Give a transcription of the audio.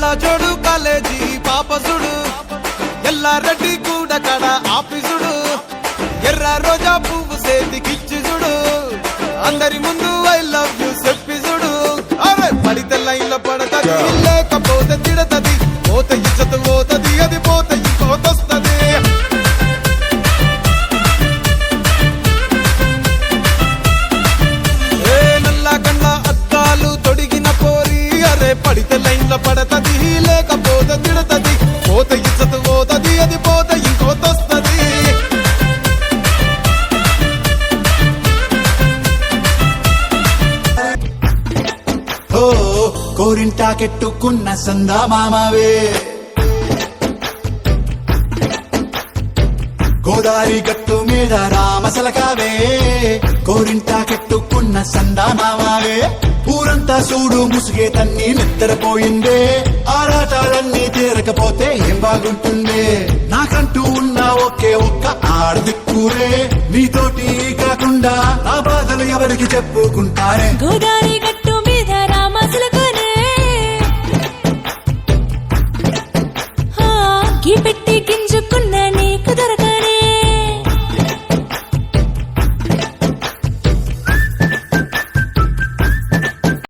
కళ్ళ జోడు కాలేజీ పాపసుడు ఎల్లారెడ్డి కూడా కడ ఆఫీసుడు ఎర్ర రోజా పువ్వు సేతికిచ్చి చూడు అందరి ముందు ఐ లవ్ యూ చెప్పి చూడు అరే పడితే లైన్లో పడతది లేకపోతే తిడతది పోత ఇచ్చత పోతది అది పోత ఇంకోతొస్తది నల్లా కళ్ళ అద్దాలు తొడిగిన పోరి అరే పడితే లైన్లో పడతది లేకపోతే తిడతది పోత ఇచ్చత పోతది అది పోత ఇంకోతొస్తది కోరింటాకెట్టుకున్న సందా మామవే గోదారి గట్టు మీద రామసలకావే కోరింటాకెట్టుకున్న సందా మామవే ఊరంతా చూడు ముసుగే తన్ని నిద్రపోయిందే ఆరాటాలన్నీ తీరకపోతే ఏం బాగుంటుందే నాకంటూ ఉన్న ఒకే ఒక్క ఆడదిక్కురే నీతోటి కాకుండా నా బాధలు ఎవరికి చెప్పుకుంటారే గోదారి